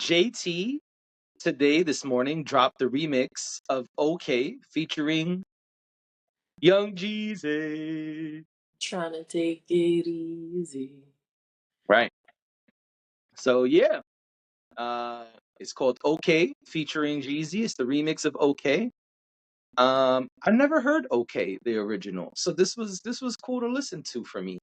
JT this morning dropped the remix of OK featuring Young Jeezy. Trying to take it easy. Right. So yeah, it's called OK featuring Jeezy. It's the remix of OK. I never heard OK, the original. So this was cool to listen to for me.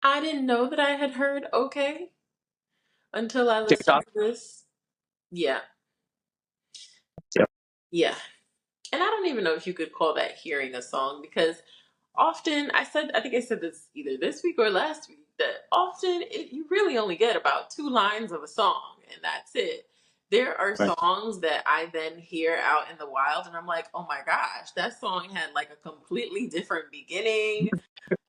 I didn't know that I had heard okay until I listened TikTok. to this. Yeah, Yep. yeah. And I don't even know if you could call that hearing a song because often I think I said this either this week or last week, that often you really only get about 2 lines of a song and that's it. There are Right. songs that I then hear out in the wild and I'm like, oh my gosh, that song had like a completely different beginning.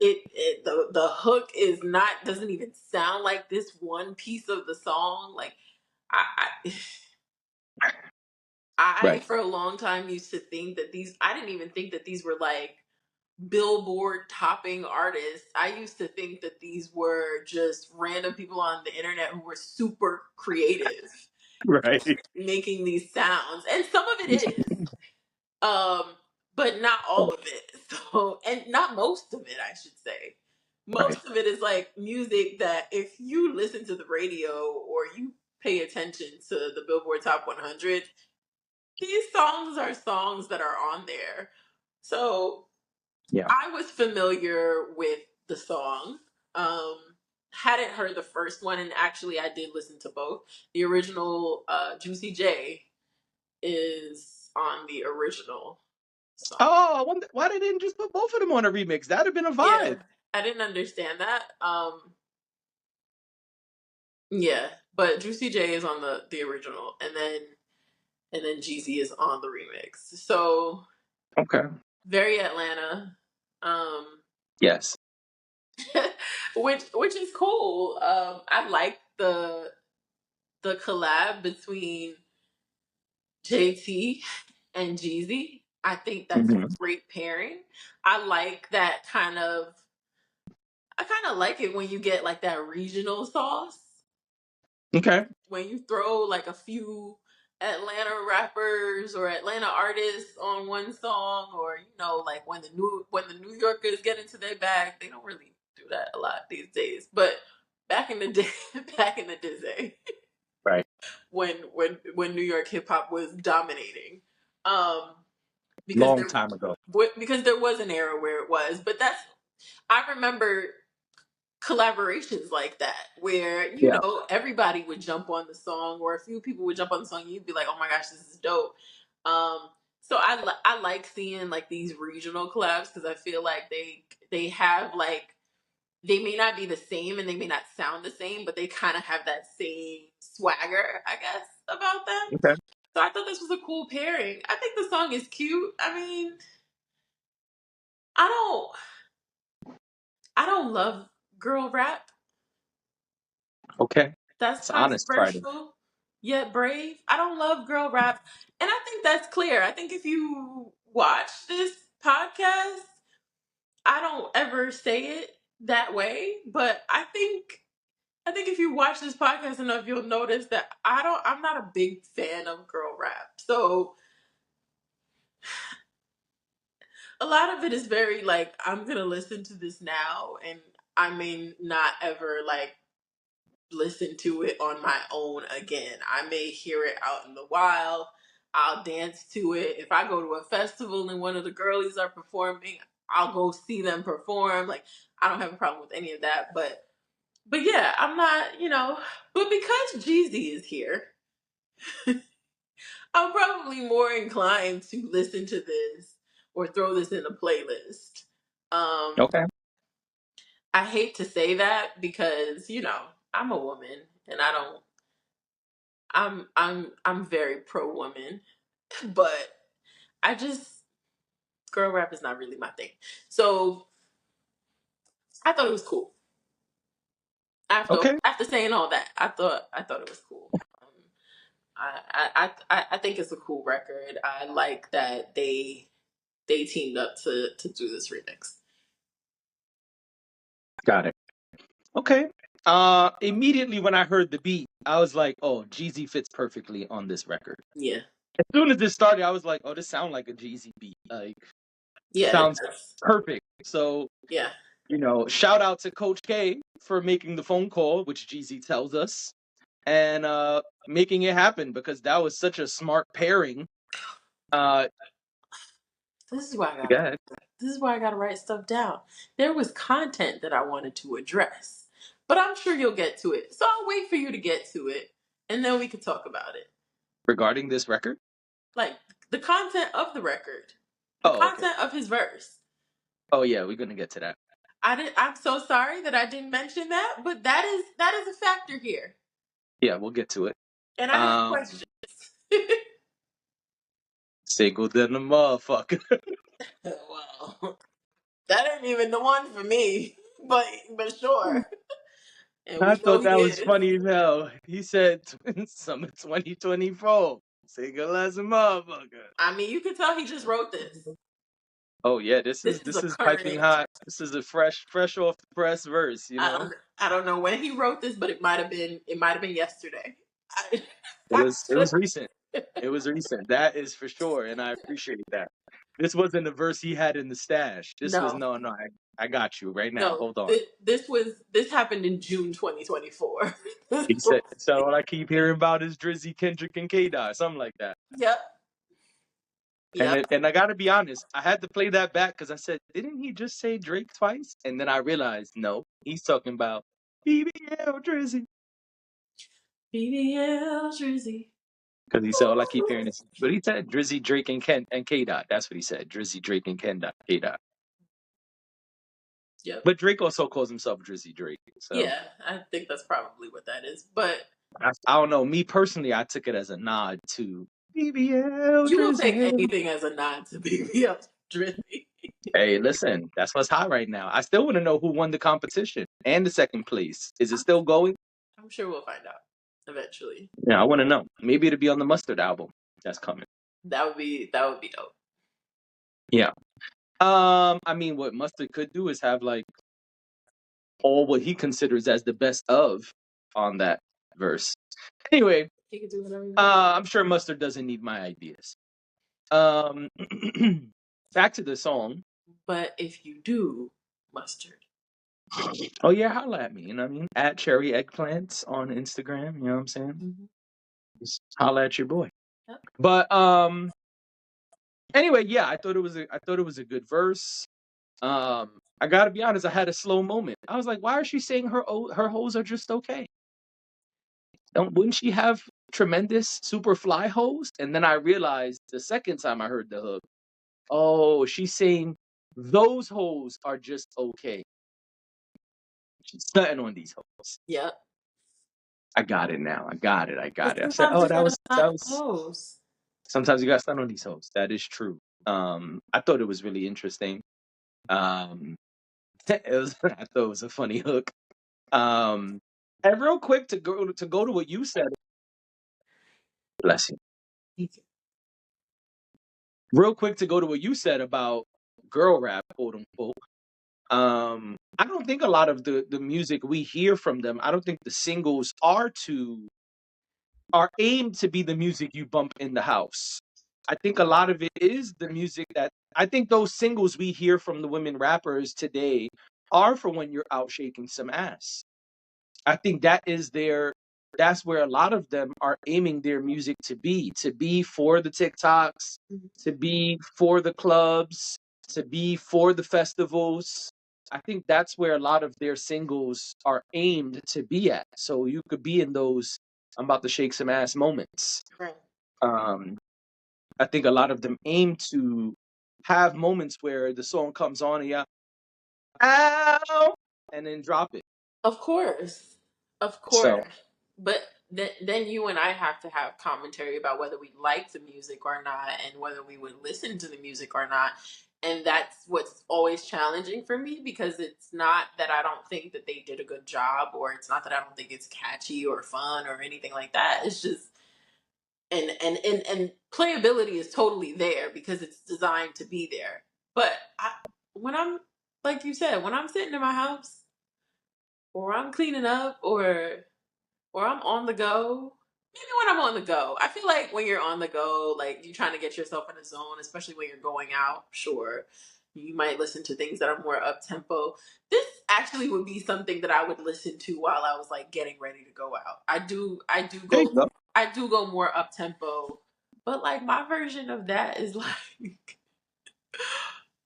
The hook is not doesn't even sound like this one piece of the song. Like I I Right. for a long time used to think that I didn't even think that these were like Billboard topping artists. I used to think that these were just random people on the internet who were super creative Right. making these sounds. And some of it is. Um, but not all of it. So, and not most of it, I should say. Right. Most of it is like music that if you listen to the radio or you pay attention to the Billboard Top 100, these songs are songs that are on there. So Yeah. I was familiar with the song. Um, hadn't heard the first one, and actually, I did listen to both. The original Juicy J is on the original song. Oh, I wonder why they didn't just put both of them on a remix. That'd have been a Yeah, vibe. I didn't understand that. Yeah, but Juicy J is on the original, and then Jeezy is on the remix. So Okay. very Atlanta. Um, Yes. which is cool. I like the collab between JT and Jeezy. I think that's a Hmm. great pairing. I like that kind of. I kind of like it when you get like that regional sauce. Okay. When you throw like a few Atlanta rappers or Atlanta artists on one song, or like when the New Yorkers get into their bag, they don't really do that a lot these days. But back in the day, back in the day, Right. when New York hip hop was dominating, um, because Long there time ago. because there was an era where it was. But I remember collaborations like that where Yeah. everybody would jump on the song or a few people would jump on the song and you'd be like, oh my gosh, this is dope. So I like seeing like these regional collabs because I feel like they have like they may not be the same and they may not sound the same, but they kind of have that same swagger, I guess, about them. Okay. So I thought this was a cool pairing. I think the song is cute. I mean, I don't I don't love girl rap. Okay. That's It's honest Friday. controversial yet brave. I don't love girl rap. And I think that's clear. I think if you watch this podcast, I don't ever say it that way, but I think if you watch this podcast enough, you'll notice that I'm not a big fan of girl rap. So a lot of it is very like I'm gonna listen to this now and I may not ever like listen to it on my own again. I may hear it out in the wild. I'll dance to it. If I go to a festival and one of the girlies are performing, I'll go see them perform. Like I don't have a problem with any of that. But yeah, I'm not, but because Jeezy is here, I'm probably more inclined to listen to this or throw this in a playlist. Um, Okay. I hate to say that because, I'm a woman and I'm very pro woman, but I just girl rap is not really my thing. So I thought it was cool. After Okay. after saying all that, I thought it was cool. I think it's a cool record. I like that they teamed up to do this remix. Got it. Okay. Immediately when I heard the beat, I was like, "Oh, Jeezy fits perfectly on this record." Yeah. As soon as this started, I was like, "Oh, this sounds like a Jeezy beat. Like, Yeah, it sounds does. perfect." So, Yeah. shout out to Coach K for making the phone call, which Jeezy tells us, and making it happen because that was such a smart pairing. Uh, This is why I Go gotta ahead. this is why I gotta write stuff down. There was content that I wanted to address. But I'm sure you'll get to it. So I'll wait for you to get to it and then we can talk about it. Regarding this record. Like the content of the record. The Oh, okay. content of his verse. Oh, yeah, we're gonna get to that. I'm so sorry that I didn't mention that, but that is a factor here. Yeah, we'll get to it. And I have Um, questions. Single than the motherfucker. Well, that ain't even the one for me. But sure. And I we know thought he that was is. funny as hell. He said summer 2024. Single as a motherfucker. I mean, you can tell he just wrote this. Oh yeah, this This is is this a is current piping hot. This is a fresh off the press verse, I don't know when he wrote this, but it might have been yesterday. I, It was recent. It was recent. That is for sure, and I appreciate that. This wasn't a verse he had in the stash. This was no, no. I got you right now. no. Hold on. This happened in June 2024. He said, so all I keep hearing about is Drizzy, Kendrick, and K Dot, something like that. Yep. Yep. And I gotta be honest, I had to play that back because I said, didn't he just say Drake twice? And then I realized, no, he's talking about BBL Drizzy. BBL Drizzy. Because he said, all I keep hearing is, but he said Drizzy, Drake, and K Dot. That's what he said. Drizzy, Drake, and K Dot. Yep. But Drake also calls himself Drizzy Drake. So Yeah, I think that's probably what that is. But I don't know. Me personally, I took it as a nod to BBL you will take Drizzy. anything as a nod to BBL Drizzy. Hey, listen, that's what's hot right now. I still want to know who won the competition and the second place. Is it still going? I'm sure we'll find out eventually. Yeah, I want to know. Maybe it'll be on the Mustard album that's coming. That would be dope. Yeah. I mean, what Mustard could do is have like all what he considers as the best of on that verse. Anyway, He can do whatever he wants. I'm sure Mustard doesn't need my ideas. Um, back to the song. But if you do, mustard. Oh yeah, holla at me. You know what I mean? At Cherry Eggplants on Instagram. You know what I'm saying? Mm-hmm. Just holla at your boy. Yep. But anyway, yeah, I thought it was a good verse. I gotta be honest, I had a slow moment. I was like, why is she saying her hoes are just okay? Wouldn't she have tremendous super fly hoes? And then I realized the second time I heard the hook, oh, she's saying those hoes are just okay. She's stunting on these hoes. Yep. I got it now. I got it. But I said, sometimes oh, you gotta that not was. pose. Sometimes you got stunned on these hoes. That is true. I thought it was really interesting. Um, I thought it was a funny hook. Um, and real quick to go to what you said. Bless you. Real quick to go to what you said about girl rap, quote unquote. I don't think a lot of the music we hear from them. I don't think the singles are aimed to be the music you bump in the house. I think a lot of it is the music that I think those singles we hear from the women rappers today are for when you're out shaking some ass. I think that's where a lot of them are aiming their music to be for the TikToks, Mhm. to be for the clubs, to be for the festivals. I think that's where a lot of their singles are aimed to be at. So you could be in those I'm about to shake some ass moments. Right. Um, I think a lot of them aim to have moments where the song comes on and yeah, ow, and then drop it. Of course. Of course. So But then you and I have to have commentary about whether we like the music or not and whether we would listen to the music or not. And that's what's always challenging for me because it's not that I don't think that they did a good job or it's not that I don't think it's catchy or fun or anything like that. It's just and playability is totally there because it's designed to be there. But when I'm like you said, when I'm sitting in my house or I'm cleaning up, or I'm on the go. Maybe when I'm on the go. I feel like when you're on the go, like you're trying to get yourself in a zone, especially when you're going out, sure. You might listen to things that are more up tempo. This actually would be something that I would listen to while I was like getting ready to go out. There you go. I do go more up tempo. But like my version of that is like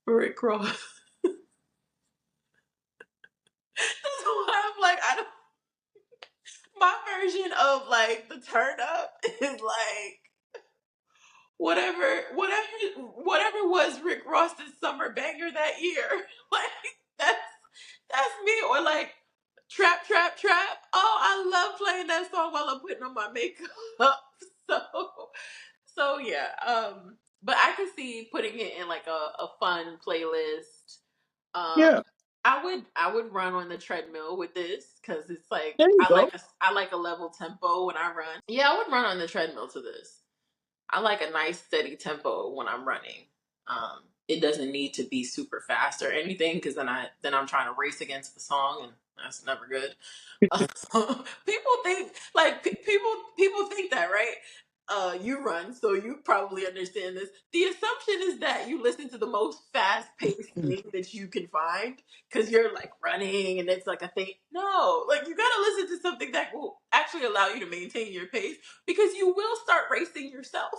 Rick Ross. That's why I'm like, I don't, my version of like the turn up is like whatever was Rick Ross's summer banger that year. Like that's me. Or like trap trap trap. Oh, I love playing that song while I'm putting on my makeup. So yeah. But I could see putting it in like a fun playlist. Yeah, I would run on the treadmill with this because it's like there you go. I like a level tempo when I run. Yeah, I would run on the treadmill to this. I like a nice steady tempo when I'm running. It doesn't need to be super fast or anything because then I'm trying to race against the song and that's never good. People think like people think that, right? You run, so you probably understand this. The assumption is that you listen to the most fast-paced thing that you can find because you're like running and it's like a thing. No, like you gotta listen to something that will actually allow you to maintain your pace because you will start racing yourself.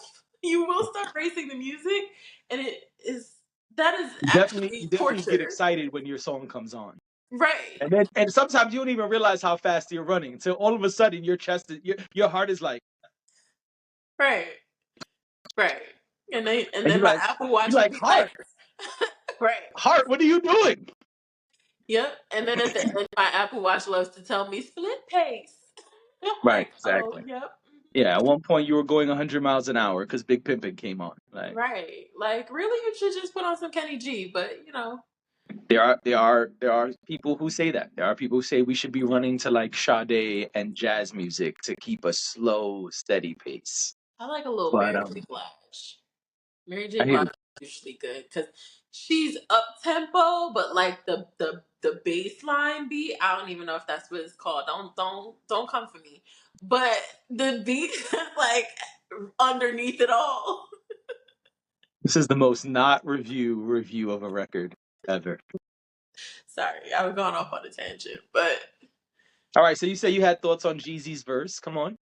You will start racing the music, and that is You actually definitely get torture, excited when your song comes on. right? And sometimes you don't even realize how fast you're running until all of a sudden your heart is like, Right. Right. And and then my Apple Watch you're would like, be like, right. heart, what are you doing? Yep. And then at the end, my Apple Watch loves to tell me split pace. I'm Right, like, oh, exactly. yep. Yeah, at one point you were going 100 miles an hour because Big Pimpin' came on. Like Right. Like, really, you should just put on some Kenny G, but there are people who say that. There are people who say we should be running to like Sade and jazz music to keep a slow, steady pace. I like a little But Mary J. Blige. Mary I J. hear Blige you. is usually good because she's up tempo, but like the bass line beat, I don't even know if that's what it's called. Don't come for me. But the beat is like underneath it all. This is the most not review of a record ever. Sorry, I was going off on a tangent, but All right, so you say you had thoughts on Jeezy's verse. Come on.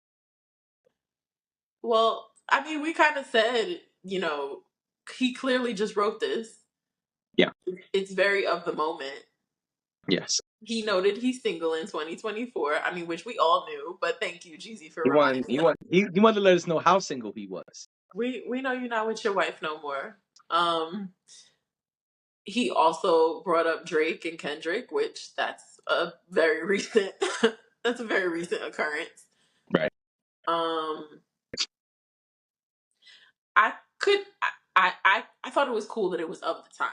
well, I mean, we kind of said, he clearly just wrote this. Yeah. It's very of the moment. Yes. He noted he's single in 2024. I mean, which we all knew, but thank you, Jeezy, for He wanted reminding he us. wanted he wanted to let us know how single he was. We know you're not with your wife no more. He also brought up Drake and Kendrick, which that's a very recent that's a very recent occurrence. Right. Um, I could I thought it was cool that it was of the time.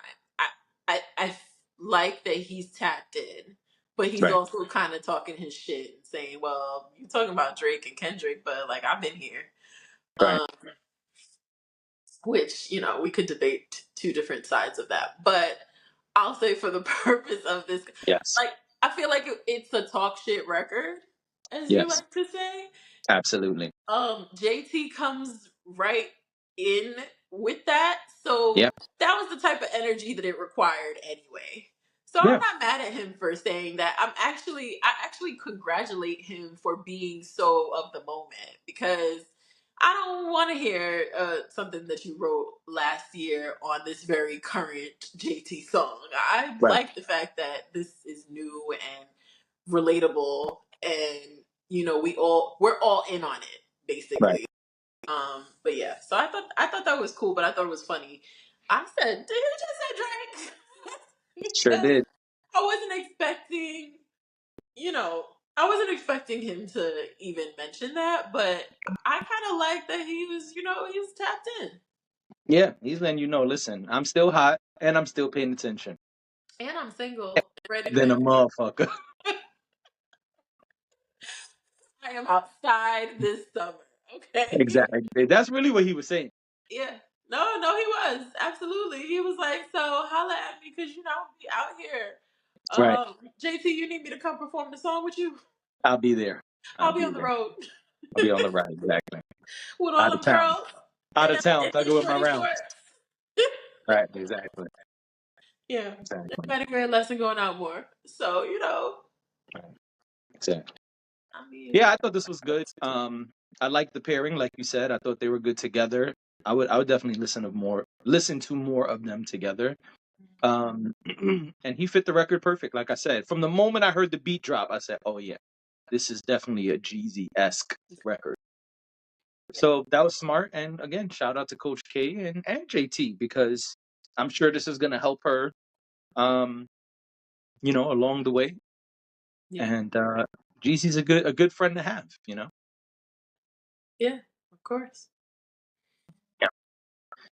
I like that he's tapped in, but he's Right. also kind of talking his shit and saying, "Well, you're talking about Drake and Kendrick, but like I've been here." Right. Um, which we could debate two different sides of that, but I'll say for the purpose of this, Yes. like I feel like it's a talk shit record, as you Yes. like to say. Absolutely. JT comes right in with that. So Yeah. that was the type of energy that it required anyway. So I'm Yeah. not mad at him for saying that. I actually congratulate him for being so of the moment because I don't want to hear something that you wrote last year on this very current JT song. I Right. like the fact that this is new and relatable and we're all in on it Right. basically. But yeah, so I thought that was cool, but I thought it was funny. I said, did you just say Drake? Sure Because did. I wasn't expecting, you know, I wasn't expecting him to even mention that, but I kind of like that he was tapped in. Yeah. He's letting you know, listen, I'm still hot and I'm still paying attention. And I'm single, ready to Then a mingle. motherfucker. I am outside this summer. Okay. Exactly. That's really what he was saying. Yeah. No, he was. Absolutely. He was like, so holla at me because, I'll be out here. Right. JT, you need me to come perform the song with you? I'll be there. I'll I'll be be on the there. road I'll be on the ride. Exactly. with all Out of them town. girls Out of in town. So I the go with my shorty rounds. shorts. Right. Exactly. Yeah, Exactly. got a great lesson going out more. So Right. Exactly. I mean, Yeah, I thought this was good. I like the pairing, like you said. I thought they were good together. I would definitely listen to more of them together. Um, and he fit the record perfect. Like I said, from the moment I heard the beat drop, I said, "Oh yeah, this is definitely a Jeezy-esque record." yeah, So that was smart. And again, shout out to Coach K and JT because I'm sure this is gonna help her, um, along the way. yeah, And Jeezy's a good friend to have. yeah, of course.